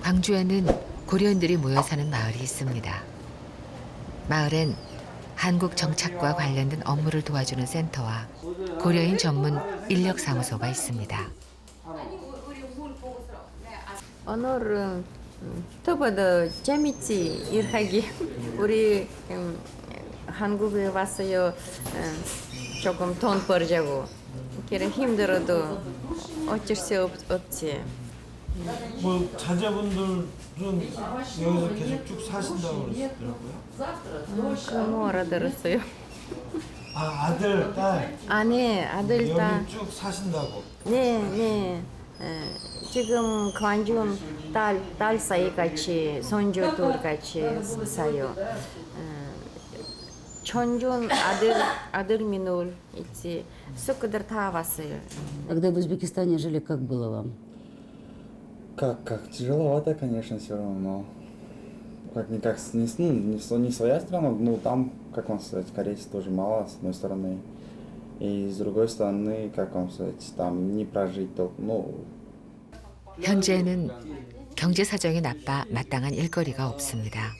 광주에는 고려인들이 모여 사는 마을이 있습니다. 마을엔 한국 정착과 관련된 업무를 도와주는 센터와 고려인 전문 인력사무소가 있습니다. 오늘은 저보다 재밌지 일하기. 우리 한국에 왔어요. 조금 돈 벌자고. 그래 힘들어도 어쩔 수 없지. 뭐 자제분들은 여기서 계속 쭉 사신다고 그러시더라고요. 그거 알아들었어요. 아, 아들, 딸 아니 아들 딸. 여기 쭉 사신다고. 네. 지금 광주 딸 사이 같이 손주 둘 같이 사요. 천준 아들 민울 있지. 숙들 다 왔어요. Когда в Узбекистане жили, как было вам? Как тяжеловато, конечно, все равно. Как-никак, не своя страна, ну там, как вам сказать, корейцев тоже мало, с одной стороны. И с другой стороны, как вам сказать, там не прожить только, ну... 현재는 경제 사정이 나빠 마땅한 일거리가 없습니다.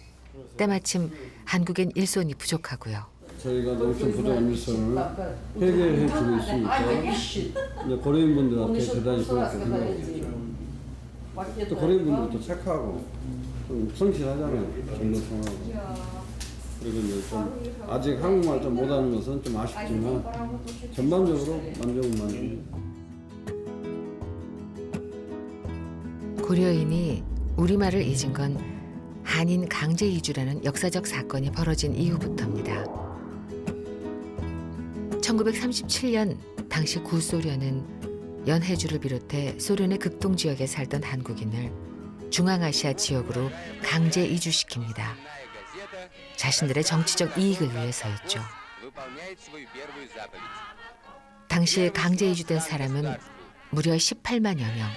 때마침 한국엔 일손이 부족하고요. 저희가 농촌 부족한 일손을 해결해 주고 있으니까 이제 고려인분들한테 대단히 고맙게 생각하겠죠. 또 고려인분들도 착하고 좀 성실하잖아요. 정도성하고. 그리고 이제 좀 아직 한국말 좀 못하는 것은 좀 아쉽지만 전반적으로 만족은 만족입니다. 고려인이 우리말을 잊은 건 한인 강제 이주라는 역사적 사건이 벌어진 이후부터입니다. 1937년 당시 구소련은 연해주를 비롯해 소련의 극동 지역에 살던 한국인을 중앙아시아 지역으로 강제 이주시킵니다. 자신들의 정치적 이익을 위해서였죠. 당시 강제 이주된 사람은 무려 18만여 명.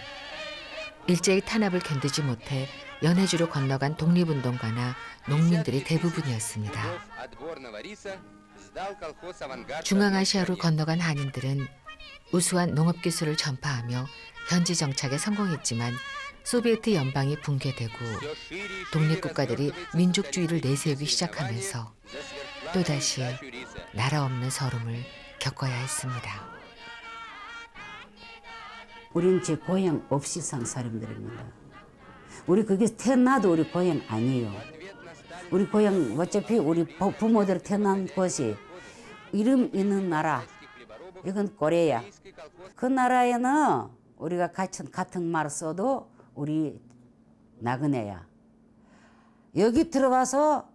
일제의 탄압을 견디지 못해 연해주로 건너간 독립운동가나 농민들이 대부분이었습니다. 중앙아시아로 건너간 한인들은 우수한 농업기술을 전파하며 현지 정착에 성공했지만 소비에트 연방이 붕괴되고 독립국가들이 민족주의를 내세우기 시작하면서 또다시 나라 없는 서름을 겪어야 했습니다. 우리는 제 고향 없이 산 사람들입니다. 우리 그게 태어나도 우리 고향 아니에요. 우리 고향 어차피 우리 부모들 태어난 곳이 이름 있는 나라. 이건 고려야. 그 나라에는 우리가 같은 말 써도 우리 나그네야. 여기 들어와서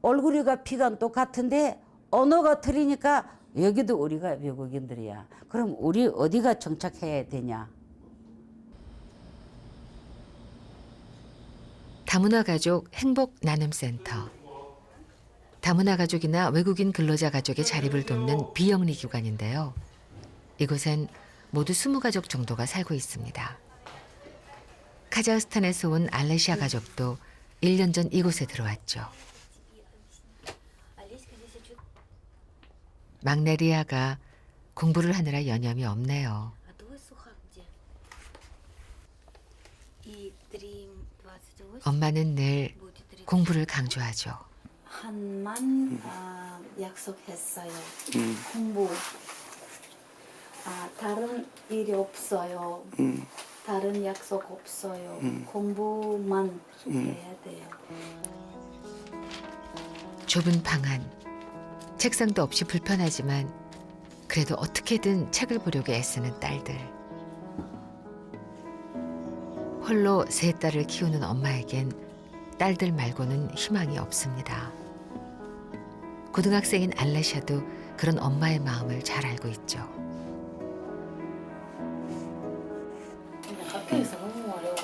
얼굴이가 피가 똑같은데 언어가 틀리니까 여기도 우리가 외국인들이야. 그럼 우리 어디가 정착해야 되냐? 다문화 가족 행복 나눔센터. 다문화 가족이나 외국인 근로자 가족의 자립을 돕는 비영리 기관인데요. 이곳엔 모두 20가족 정도가 살고 있습니다. 카자흐스탄에서 온 알레시아 가족도 1년 전 이곳에 들어왔죠. 막내 리아가 공부를 하느라 여념이 없네요. 엄마는 늘 공부를 강조하죠. 한만 약속했어요. 공부. 다른 일이 없어요. 다른 약속 없어요. 공부만 해야 돼요. 좁은 방 안. 책상도 없이 불편하지만 그래도 어떻게든 책을 보려고 애쓰는 딸들. 홀로 세 딸을 키우는 엄마에겐 딸들 말고는 희망이 없습니다. 고등학생인 알레샤도 그런 엄마의 마음을 잘 알고 있죠. 학교에서 너무 어려워요.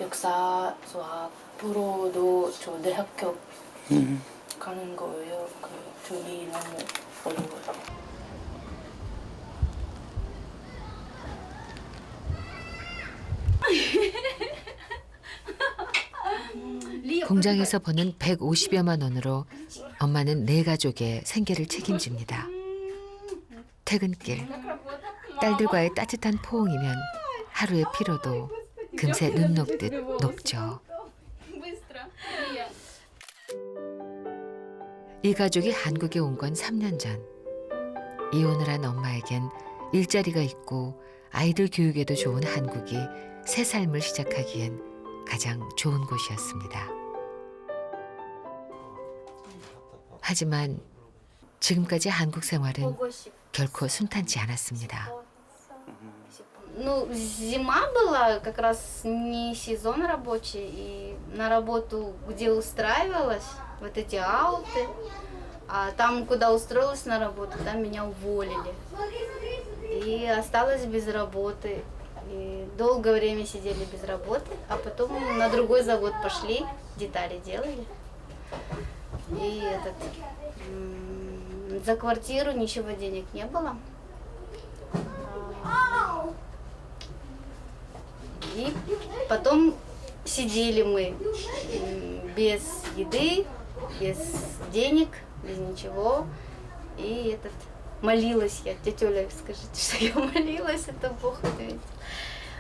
역사 수학 불어도 저 대학교 가는 거예요. 그 둘이 너무 어려워요. 공장에서 버는 150여만 원으로 엄마는 4가족의 생계를 책임집니다. 퇴근길, 딸들과의 따뜻한 포옹이면 하루의 피로도 금세 눈 녹듯 녹죠. 이 가족이 한국에 온 건 3년 전. 이혼을 한 엄마에겐 일자리가 있고 아이들 교육에도 좋은 한국이 새 삶을 시작하기엔 가장 좋은 곳이었습니다. 하지만 지금까지 한국 생활은 결코 순탄치 않았습니다. Ну, зима была, как раз не сезон рабочий, и на работу, где устраивалась, вот эти ауты, а там, куда устроилась на работу, там меня уволили. И осталась без работы. И долгое время сидели без работы, а потом на другой завод пошли, детали делали. И за квартиру ничего денег не было. И потом сидели мы без еды, без денег, без ничего. И молилась я, тетя Оля, скажите, что я молилась, это Бог ответил.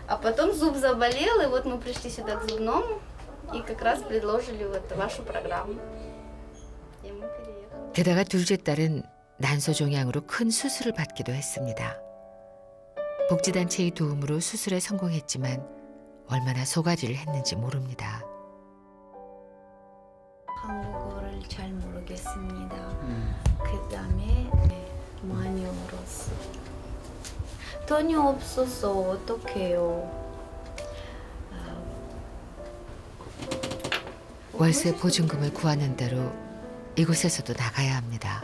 А потом зуб заболел, и вот мы пришли сюда к зубному, и как раз предложили вот вашу программу. И мы переехали. 게다가 둘째 딸은 난소종양으로 큰 수술을 받기도 했습니다. 복지단체의 도움으로 수술에 성공했지만 얼마나 속앓이를 했는지 모릅니다. 한국어를 잘 모르겠습니다. 그다음에 많이 울었어. 돈이 없어서 어떡해요. 월세 보증금을 구하는 대로 이곳에서도 나가야 합니다.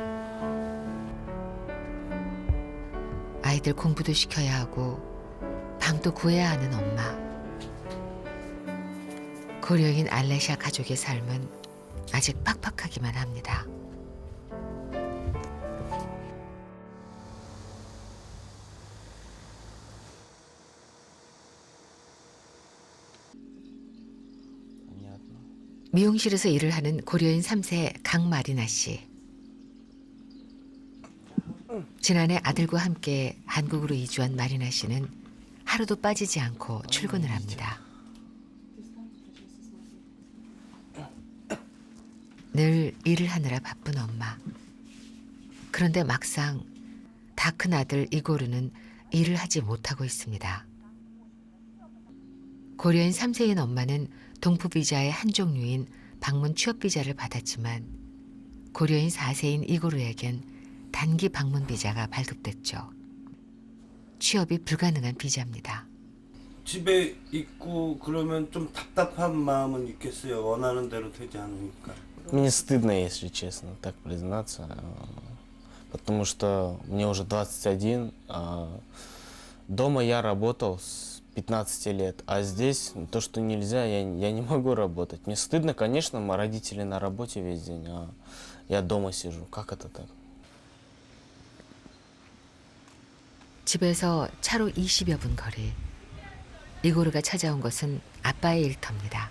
아이들 공부도 시켜야 하고 방도 구해야 하는 엄마. 고려인 알레샤 가족의 삶은 아직 빡빡하기만 합니다. 미용실에서 일을 하는 고려인 3세 강마리나 씨. 지난해 아들과 함께 한국으로 이주한 마리나 씨는 하루도 빠지지 않고 출근을 합니다. 늘 일을 하느라 바쁜 엄마. 그런데 막상 다 큰 아들 이고르는 일을 하지 못하고 있습니다. 고려인 3세인 엄마는 동포 비자의 한 종류인 방문 취업 비자를 받았지만 고려인 4세인 이고르에겐 단기 방문 비자가 발급됐죠. 취업이 불가능한 비자입니다. 집에 있고 그러면 좀 답답한 마음은 있겠어요. 원하는 대로 되지 않으니까. Мне стыдно, если честно, так признаться, потому что мне уже 21, а дома я работал с 15 лет, а здесь то, что нельзя, я не могу работать. Мне стыдно, конечно, мои родители на работе весь день, а я дома сижу. Как это так? 집에서 차로 20여 분 거리. 이고르가 찾아온 것은 아빠의 일터입니다.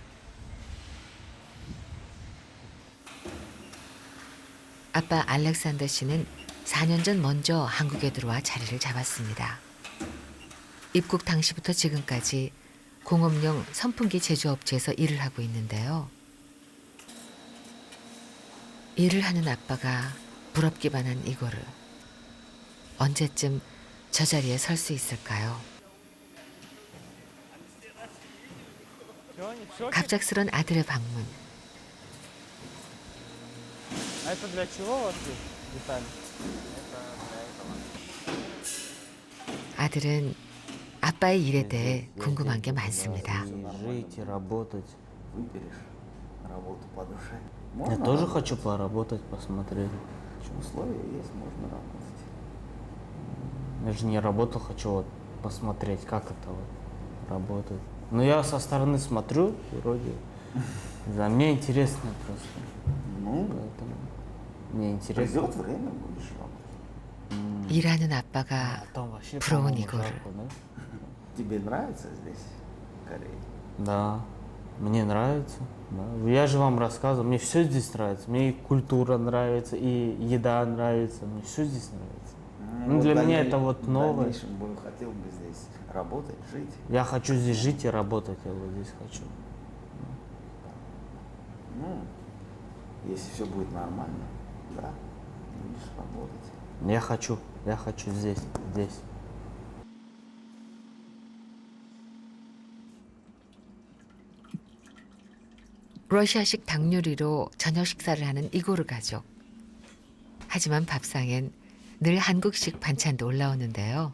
아빠 알렉산더 씨는 4년 전 먼저 한국에 들어와 자리를 잡았습니다. 입국 당시부터 지금까지 공업용 선풍기 제조업체에서 일을 하고 있는데요. 일을 하는 아빠가 부럽기만 한 이고르. 언제쯤 저 자리에 설 수 있을까요? 갑작스런 아들의 방문. Это для чего у вас детали? 아들은 아빠의 일에 대해 궁금한 게 많습니다. Жить и работать. Выберешь работу по душе. Я тоже хочу поработать, посмотреть. Условия есть, можно работать. Я же не работал, хочу вот посмотреть, как это вот работает. Но я со стороны смотрю, и вроде, да, мне интересно просто. Ну, Поэтому мне интересно. придет время, будешь работать. 일하는 아빠가 Там вообще, 부러운 по-моему, 이거를. жарко, да? Тебе нравится здесь, в Корее? Да, мне нравится. Да. Я же вам рассказывал, мне все здесь нравится. Мне и культура нравится, и еда нравится, мне все здесь нравится. Ну, для меня это вот новое. В дальнейшем бы хотел бы здесь работать, жить. Я хочу здесь жить и работать, я вот здесь хочу. Ну, если все будет нормально, да, будешь работать. Я хочу здесь. 러시아식 닭 요리로 저녁 식사를 하는 이고르 가족. 하지만 밥상엔 늘 한국식 반찬도 올라오는데요.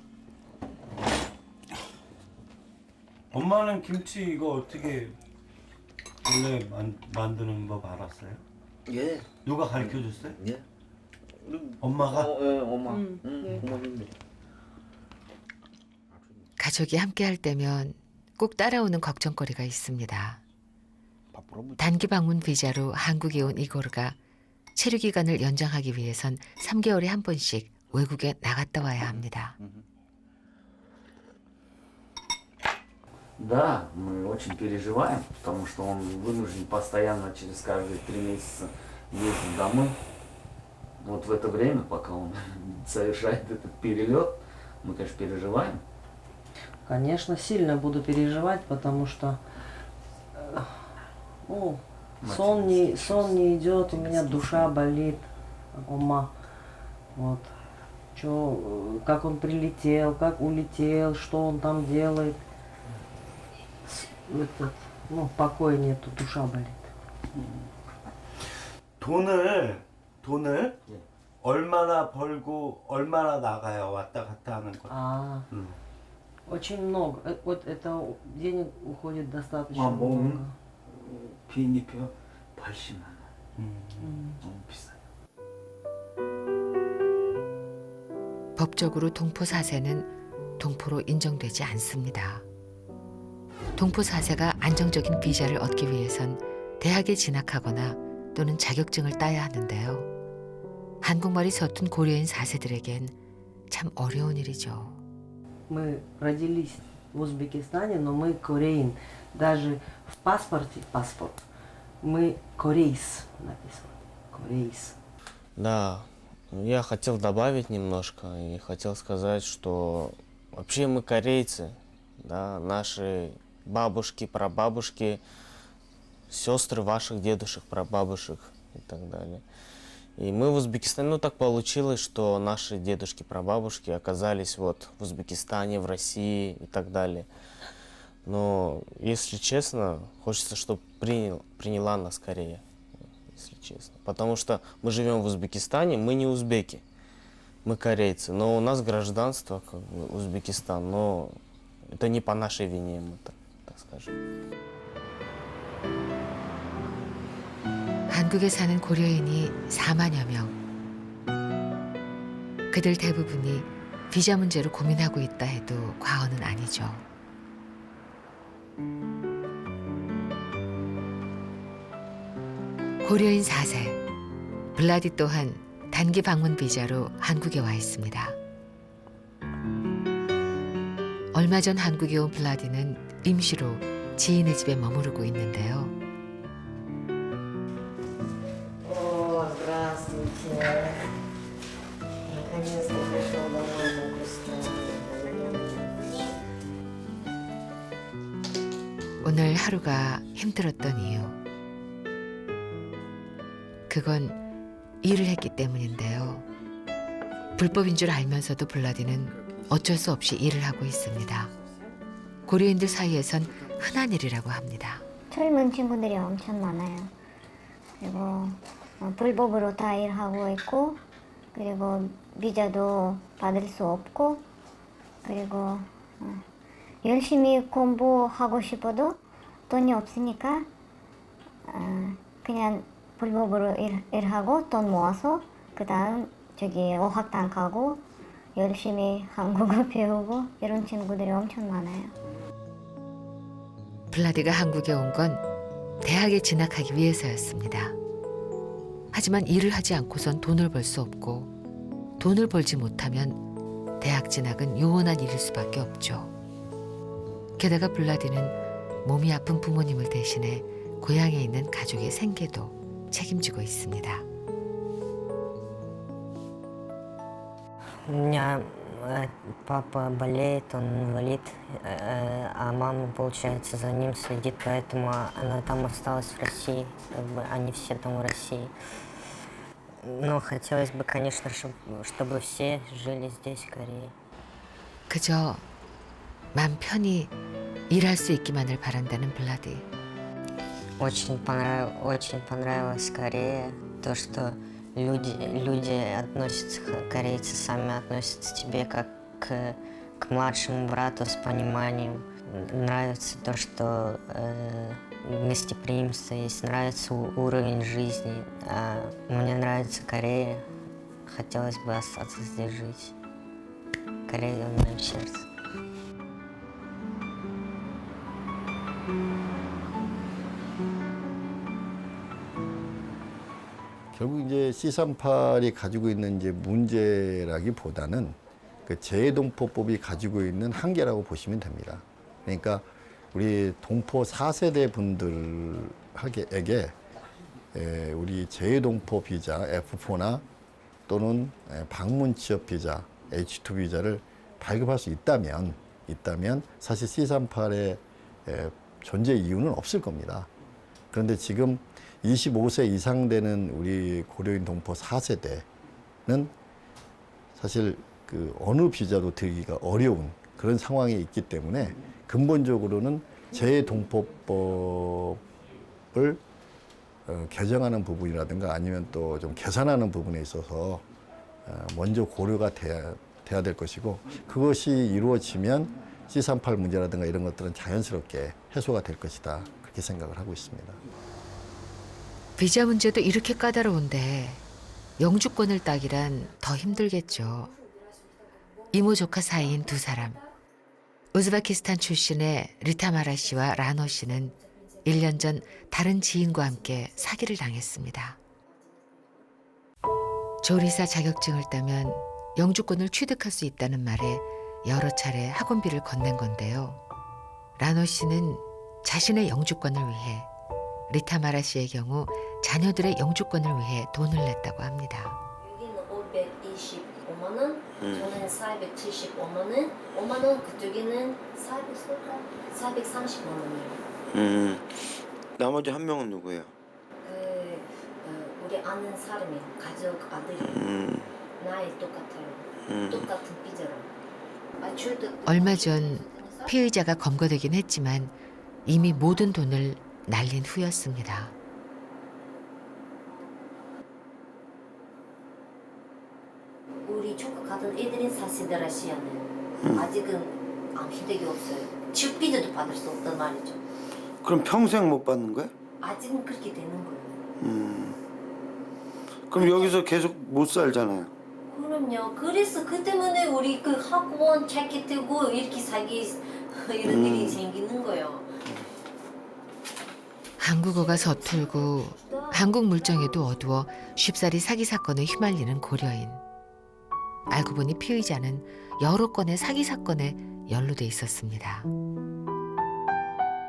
엄마는 김치 이거 어떻게 원래 만드는 법 알았어요? 예. 누가 가르쳐 줬어요? 예. 엄마가? 엄마. 부모님들. 가족이 함께 할 때면 꼭 따라오는 걱정거리가 있습니다. 단기 방문 비자로 한국에 온 이고르가 체류 기간을 연장하기 위해선 3개월에 한 번씩 외국에 나갔다 와야 합니다. Да, мы очень переживаем, потому что он вынужден постоянно через каждые 3 месяца ездить домой. Вот в это время, пока он совершает этот перелет, мы, конечно, переживаем. Конечно, сильно буду переживать, потому что сон не идет, у меня душа болит, ума. Вот. Как он прилетел, как улетел, что он там делает. Покоя нету, душа болит. 돈을 얼마나 벌고 얼마나 나가요? 왔다 갔다 하는 거. Очень много. Вот это денег уходит достаточно 뭐, много. 비행기표 80만 원. 너무 비싸요. 법적으로 동포 사세는 동포로 인정되지 않습니다. 동포 사세가 안정적인 비자를 얻기 위해선 대학에 진학하거나 또는 자격증을 따야 하는데요. 한국말이 서툰 고려인 4세들에겐 참 어려운 일이죠. Мы родились в Узбекистане, но мы кореин. Даже в паспорте, мы корейс написано. Корейс. Да, я хотел добавить немножко и хотел сказать, что вообще мы корейцы, да, наши бабушки, прабабушки, сестры ваших дедушек, прабабушек и так далее. И мы в Узбекистане, так получилось, что наши дедушки, прабабушки оказались вот в Узбекистане, в России и так далее. Но, если честно, хочется, чтобы приняла нас Корея, если честно. Потому что мы живем в Узбекистане, мы не узбеки, мы корейцы. Но у нас гражданство, как бы, Узбекистан, но это не по нашей вине, мы так скажем. 한국에 사는 고려인이 4만여 명. 그들 대부분이 비자 문제로 고민하고 있다 해도 과언은 아니죠. 고려인 4세. 블라디 또한 단기 방문 비자로 한국에 와 있습니다. 얼마 전 한국에 온 블라디는 임시로 지인의 집에 머무르고 있는데요. Здравствуйте. Наконец-то пришел домой на Кустане. 오늘 하루가 힘들었던 이유. 그건 일을 했기 때문인데요. 불법인 줄 알면서도 블라디는 어쩔 수 없이 일을 하고 있습니다. 고려인들 사이에선 흔한 일이라고 합니다. 젊은 친구들이 엄청 많아요. 그리고 불법으로 다 일하고 있고, 그리고 비자도 받을 수 없고, 그리고 열심히 공부하고 싶어도 돈이 없으니까 그냥 불법으로 일하고 돈 모아서 그 다음 어학당 가고 열심히 한국어 배우고 이런 친구들이 엄청 많아요. 블라디가 한국에 온 건 대학에 진학하기 위해서였습니다. 하지만 일을 하지 않고선 돈을 벌 수 없고 돈을 벌지 못하면 대학 진학은 요원한 일일 수밖에 없죠. 게다가 블라디는 몸이 아픈 부모님을 대신해 고향에 있는 가족의 생계도 책임지고 있습니다. У меня Папа болеет, он инвалид, а мама, получается, за ним следит, поэтому она там осталась в России, как бы они все там в России. Но хотелось бы, конечно, чтобы все жили здесь, в Корее. 그저 맘 편히 일할 수 있기만을 바란다는 블라디. Очень понравилась Корея, то, что люди относятся, корейцы сами относятся к тебе как к младшему брату с пониманием. Нравится то, что гостеприимство есть, нравится уровень жизни. Мне нравится Корея, хотелось бы остаться здесь жить. Корея в моем сердце. 결국 이제 C38이 가지고 있는 이제 문제라기보다는 그 재해동포법이 가지고 있는 한계라고 보시면 됩니다. 그러니까 우리 동포 4세대 분들에게 우리 재해동포 비자 F4나 또는 방문 취업 비자 H2 비자를 발급할 수 있다면 사실 C38의 존재 이유는 없을 겁니다. 그런데 지금 25세 이상 되는 우리 고려인 동포 4세대는 사실 그 어느 비자도 들기가 어려운 그런 상황에 있기 때문에 근본적으로는 재동포법을 개정하는 부분이라든가 아니면 또 좀 개선하는 부분에 있어서 먼저 고려가 돼야 될 것이고, 그것이 이루어지면 C38 문제라든가 이런 것들은 자연스럽게 해소가 될 것이다, 그렇게 생각을 하고 있습니다. 비자 문제도 이렇게 까다로운데 영주권을 따기란 더 힘들겠죠. 이모 조카 사이인 두 사람. 우즈베키스탄 출신의 리타마라 씨와 라노 씨는 1년 전 다른 지인과 함께 사기를 당했습니다. 조리사 자격증을 따면 영주권을 취득할 수 있다는 말에 여러 차례 학원비를 건넨 건데요. 라노 씨는 자신의 영주권을 위해, 리타마라 씨의 경우 자녀들의 영주권을 위해 돈을 냈다고 합니다. 여기는 525만 원, 저는 475만 원, 5만 원, 그쪽에는 430만 원이에요. 나머지 한 명은 누구예요? 우리 아는 사람이에요. 가족 아들이에요. 나이 똑같아요. 똑같은 삐져로. 얼마 전 피의자가 검거되긴 했지만 이미 모든 돈을 날린 후였습니다. 우리 조카 같은 애들은 사실 러시아는 아직은 혜택이 없어요. 취업비자도 받을 수 없단 말이죠. 그럼 평생 못 받는 거야? 아직은 그렇게 되는 거예요. 그럼 여기서 계속 못 살잖아요. 그럼요. 그래서 그 때문에 우리 그 학원 찾게 되고 이렇게 사기 이런 일이 생기는 거예요. 한국어가 서툴고 한국 물정에도 어두워 쉽사리 사기 사건에 휘말리는 고려인. 알고 보니 피의자는 여러 건의 사기 사건에 연루돼 있었습니다.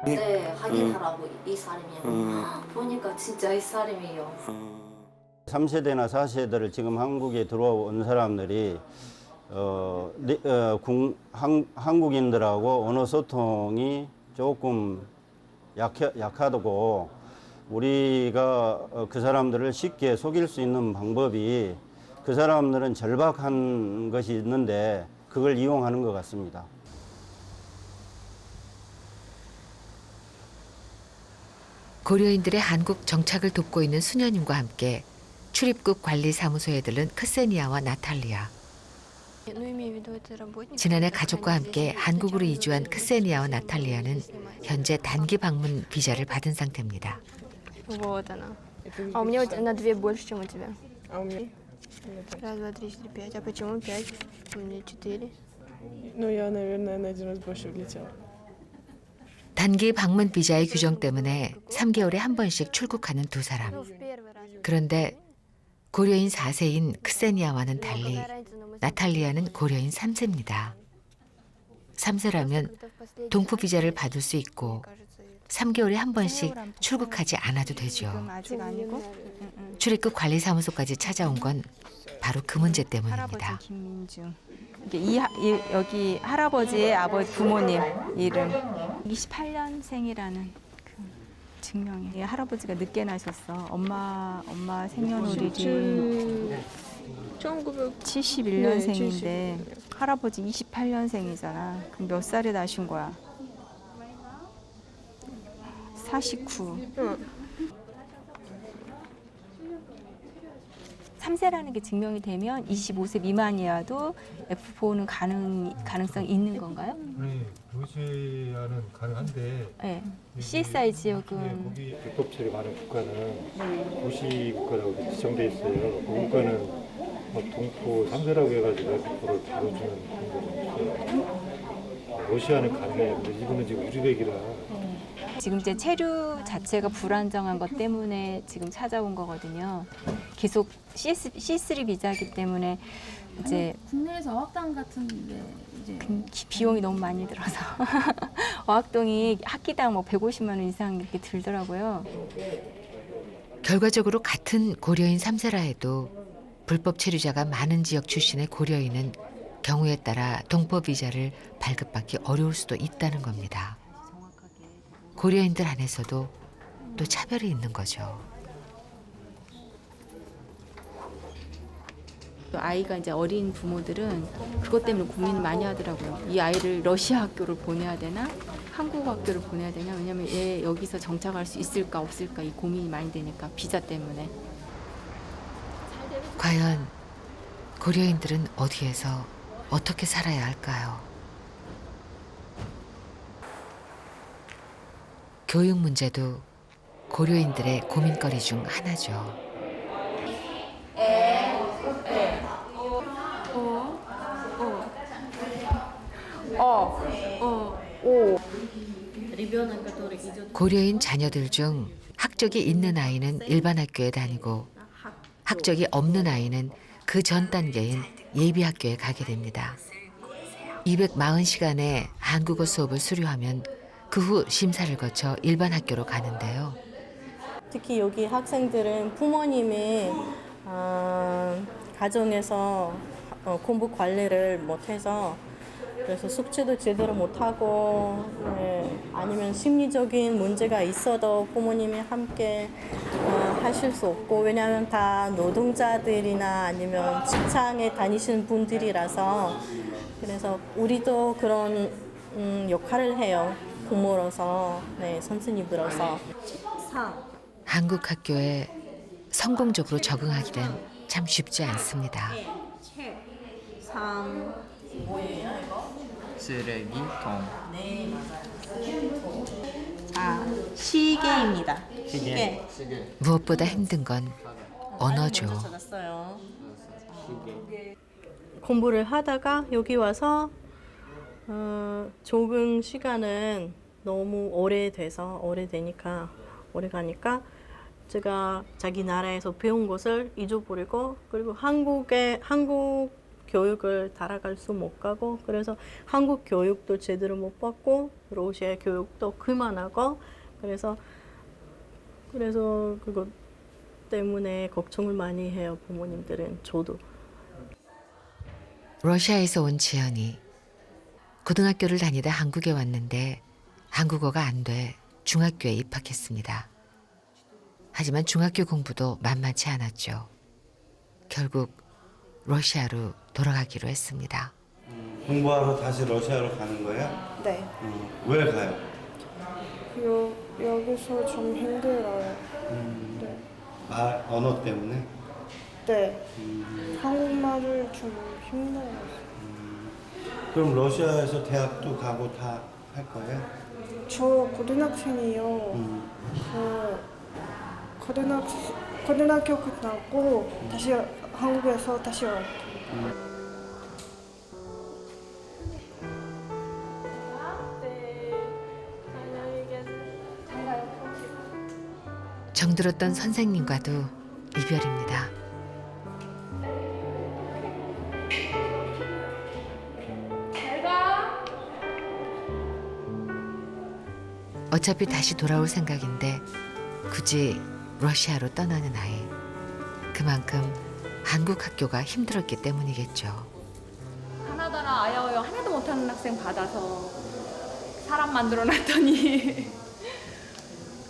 네, 확인하라고 이 사람이에요. 보니까 진짜 이 사람이에요. 3세대나 4세대를 지금 한국에 들어온 사람들이 한국인들하고 언어 소통이 조금 약하다고, 우리가 그 사람들을 쉽게 속일 수 있는 방법이, 그 사람들은 절박한 것이 있는데 그걸 이용하는 것 같습니다. 고려인들의 한국 정착을 돕고 있는 수녀님과 함께 출입국 관리사무소에 들른 크세니아와 나탈리아. 지난해 가족과 함께 한국으로 이주한 크세니아와 나탈리아는 현재 단기 방문 비자를 받은 상태입니다. Вот она. А у меня на 2 больше, чем у тебя. А у меня? 1, 2, 3, 4, 5. А почему 5? У меня 4. Ну, я, наверное, на 1 раз больше влетела. 단기 방문 비자의 규정 때문에 3개월에 한 번씩 출국하는 두 사람. 그런데 고려인 4세인 크세니아와는 달리 나탈리아는 고려인 3세입니다. 3세라면 동포 비자를 받을 수 있고 3개월에 한 번씩 출국하지 않아도 되죠. 출입국 관리사무소까지 찾아온 건 바로 그 문제 때문입니다. 여기 할아버지의 아버지 부모님 이름 28년생이라는 그 증명이에요. 할아버지가 늦게 나셨어. 엄마 생년월일이 1971년생인데 할아버지 28년생이잖아. 그럼 몇 살에 나신 거야? 49. 3세라는 게 증명이 되면 25세 미만이어도 F4는 가능성이 있는 건가요? 네, 러시아는 가능한데 네. CSI 지역은 거기 불법 체류하는 국가는 도시 국가라고 지정돼 있어요. 그 국가는 동포 3세라고 해가지고 F4를 바로 주는 그런 게 있어요. 러시아는 가능해요. 근데 이거는 지금 우즈벡이라. 지금 이제 체류 자체가 불안정한 것 때문에 지금 찾아온 거거든요. 계속 C3 비자이기 때문에 이제 국내에서 어학당 같은데 이제 비용이 너무 많이 들어서 어학동이 학기당 뭐 150만 원 이상 이렇게 들더라고요. 결과적으로 같은 고려인 3세라 해도 불법 체류자가 많은 지역 출신의 고려인은 경우에 따라 동포 비자를 발급받기 어려울 수도 있다는 겁니다. 고려인들 안에서도 또 차별이 있는 거죠. 아이가 이제 어린 부모들은 그것 때문에 고민을 많이 하더라고요. 이 아이를 러시아 학교를 보내야 되나? 한국 학교를 보내야 되나? 왜냐면 얘 여기서 정착할 수 있을까 없을까 이 고민이 많이 되니까 비자 때문에. 과연 고려인들은 어디에서 어떻게 살아야 할까요? 교육 문제도 고려인들의 고민거리 중 하나죠. 고려인 자녀들 중 학적이 있는 아이는 일반 학교에 다니고 학적이 없는 아이는 그 전 단계인 예비 학교에 가게 됩니다. 240시간의 한국어 수업을 수료하면 그 후 심사를 거쳐 일반 학교로 가는데요. 특히 여기 학생들은 부모님이 가정에서 공부 관리를 못해서 그래서 숙제도 제대로 못하고 아니면 심리적인 문제가 있어도 부모님이 함께 하실 수 없고 왜냐하면 다 노동자들이나 아니면 직장에 다니시는 분들이라서 그래서 우리도 그런 역할을 해요. 부모로서, 선생님으로서. 한국 학교에 성공적으로 적응하기는 참 쉽지 않습니다. 쓰레기통. 네. 시계입니다. 시계. 무엇보다 힘든 건 언어죠. 공부를 하다가 여기 와서 적응 시간은 너무 오래가니까 제가 자기 나라에서 배운 것을 잊어버리고 그리고 한국 교육을 따라갈 수 못 가고 그래서 한국 교육도 제대로 못 받고 러시아 교육도 그만하고 그래서 그것 때문에 걱정을 많이 해요. 부모님들은 저도. 러시아에서 온 지연이 고등학교를 다니다 한국에 왔는데 한국어가 안 돼 중학교에 입학했습니다. 하지만 중학교 공부도 만만치 않았죠. 결국 러시아로 돌아가기로 했습니다. 공부하러 다시 러시아로 가는 거예요? 네. 왜 가요? 여기서 좀 힘들어요. 네. 언어 때문에? 네. 한국말을 좀 힘들어요. 그럼 러시아에서 대학도 가고 다 할 거예요? 저 고등학생이요. 고등학교 끝나고 다시 한국에서 다시 와요. 정들었던 선생님과도 이별입니다. 어차피 다시 돌아올 생각인데 굳이 러시아로 떠나는 아이. 그만큼 한국 학교가 힘들었기 때문이겠죠. 가나다라 못하는 학생 받아서 사람 만들어 놨더니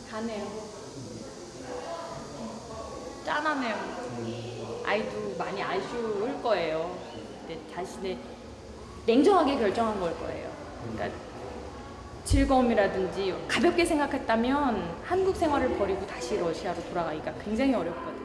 가네요. 짠하네요. 아이도 많이 아쉬울 거예요. 근데 자신의 냉정하게 결정한 걸 거예요. 그러니까 즐거움이라든지 가볍게 생각했다면 한국 생활을 버리고 다시 러시아로 돌아가기가 굉장히 어렵거든요.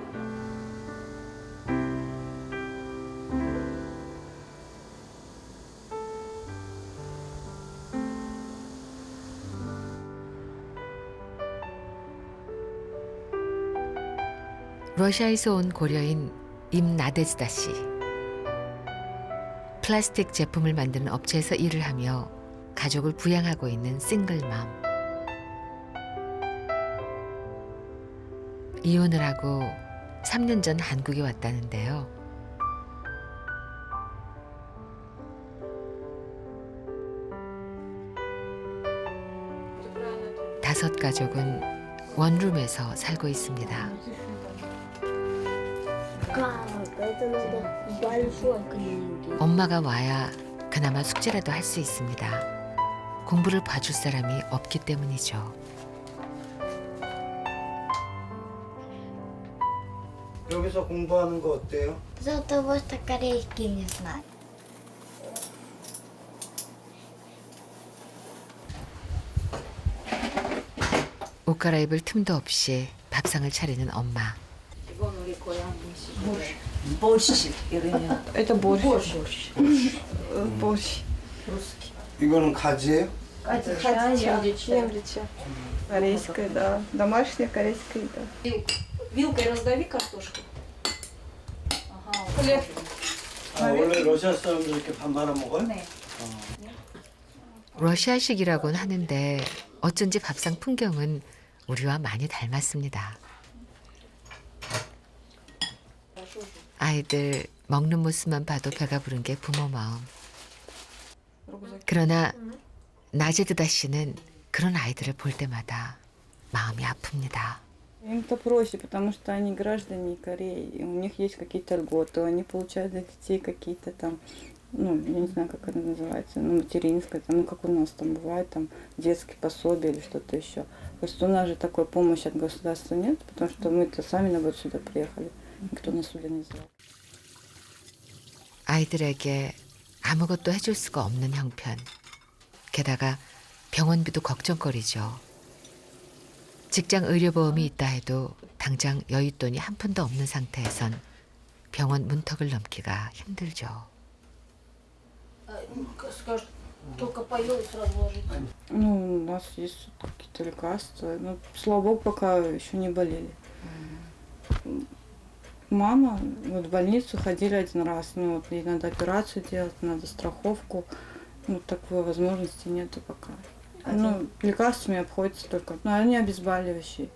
러시아에서 온 고려인 임나데즈다 씨. 플라스틱 제품을 만드는 업체에서 일을 하며 가족을 부양하고 있는 싱글맘. 이혼을 하고 3년 전 한국에 왔다는데요. 다섯 가족은 원룸에서 살고 있습니다. 엄마가 와야 그나마 숙제라도 할 수 있습니다. 공부를 봐줄 사람이 없기 때문이죠. 여기서 공부하는 거 어때요? Зато вот корейский не знаю. 옷 갈아입을 틈도 없이 밥상을 차리는 엄마. 이건 우리 고향 음식. борщ 이러면 Это борщ. борщ. Борщ. 이거는 가지예요? Немлича. Корейская, да. Домашняя корейская еда. Вилкой раздави картошку. Хлеб. 아, 원래 러시아 사람들 이렇게 밥 말아 먹어요? 네. 러시아식이라곤 하는데 어쩐지 밥상 풍경은 우리와 많이 닮았습니다. 아이들 먹는 모습만 봐도 배가 부른 게 부모 마음. 그러나 나제드다 씨는 그런 아이들을 볼 때마다 마음이 아픕니다. Им-то проще, потому что они граждане Кореи, и у них есть какие-то льготы, они получают для детей какие-то там, ну, я не знаю, как это называется, ну, материнское, там, ну, как у нас там бывает, там, детские пособия или что-то еще. Просто у нас же такой помощи от государства нет, потому что мы-то сами, наоборот, сюда приехали, никто нас сюда не звал. 아이들에게 아무것도 해줄 수가 없는 형편. 게다가 병원비도 걱정거리죠. 직장 의료보험이 있다 해도 당장 여윳돈이 한 푼도 없는 상태에선 병원 문턱을 넘기가 힘들죠. Ну, у нас есть какие-то лекарства, но, слава богу, пока еще не болели. Мама, вот в больницу ходили один раз, ну, вот ей надо операцию делать, надо страховку, ну, такой возможности нету пока. Ну, лекарствами обходится только, но они обезболивающие.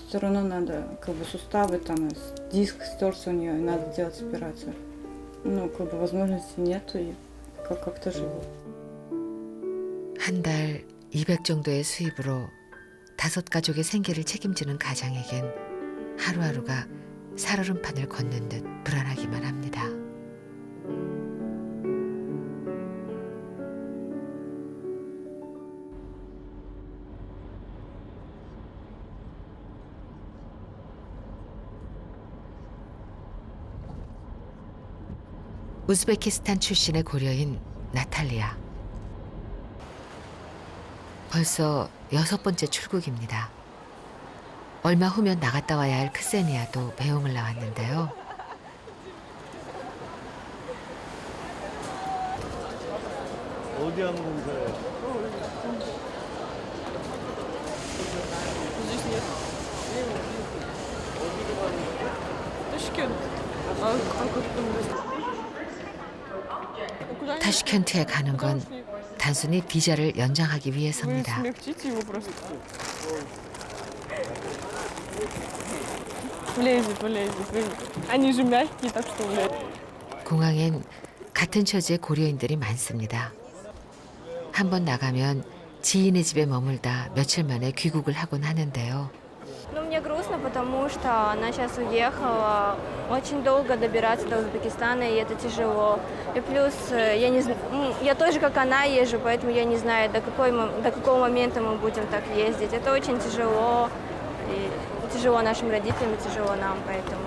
Все равно надо, как бы, суставы, там, диск стерся у нее, и надо делать операцию. Ну, как бы, возможности нету, и как-то живут. 한 달 200 정도의 수입으로 5 가족의 생계를 책임지는 가장에겐 하루하루가 살얼음판을 걷는 듯 불안하기만 합니다. 우즈베키스탄 출신의 고려인 나탈리아. 벌써 6번째 출국입니다. 얼마 후면 나갔다 와야 할 크세니아도 배웅을 나왔는데요. 어디 하는 공사예요? 타슈켄트에 가는 건 단순히 비자를 연장하기 위해서입니다. 공항엔 같은 처지의 고려인들이 많습니다. 한 번 나가면 지인의 집에 머물다 며칠 만에 귀국을 하곤 하는데요. Ну, мне грустно, потому что она сейчас уехала. Очень долго добираться до Узбекистана, и это тяжело. И плюс я не знаю, я тоже как она езжу, поэтому я не знаю, до какого момента мы будем так ездить. Это очень тяжело. И тяжело нашим родителям, тяжело нам, поэтому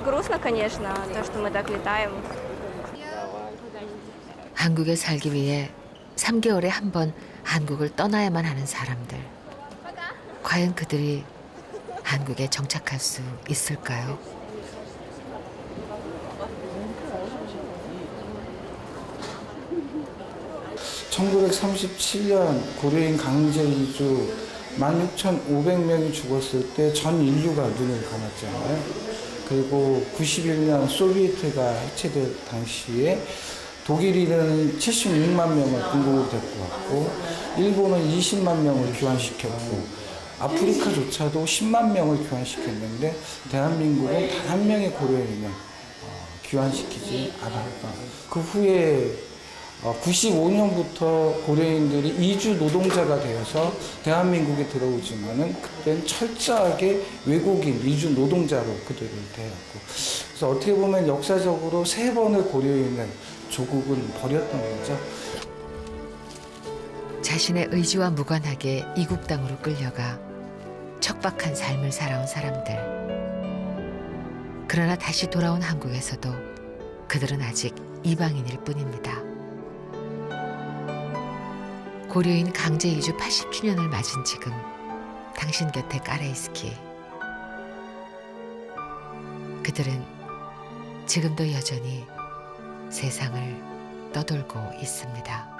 грустно, конечно, то, что мы так летаем. 한국에 살기 위해 3개월에 한 번 한국을 떠나야만 하는 사람들. 과연 그들이 한국에 정착할 수 있을까요? (1937년) 고려인 강제 이주 16,500명이 죽었을 때 전 인류가 눈을 감았잖아요. 그리고 91년 소비에트가 해체될 당시에 독일인은 76만 명을 궁극으로 데리고 왔고 일본은 20만 명을 귀환시켰고 아프리카조차도 10만 명을 귀환시켰는데 대한민국은 단 한 명의 고려인을 귀환시키지 않았다. 그 후에 95년부터 고려인들이 이주 노동자가 되어서 대한민국에 들어오지만은 그때는 철저하게 외국인 이주 노동자로 그들을 대했고, 그래서 어떻게 보면 역사적으로 3번의 고려인을 조국은 버렸던 거죠. 자신의 의지와 무관하게 이국 땅으로 끌려가 척박한 삶을 살아온 사람들. 그러나 다시 돌아온 한국에서도 그들은 아직 이방인일 뿐입니다. 고려인 강제 이주 80주년을 맞은 지금 당신 곁에 까레이스키. 그들은 지금도 여전히 세상을 떠돌고 있습니다.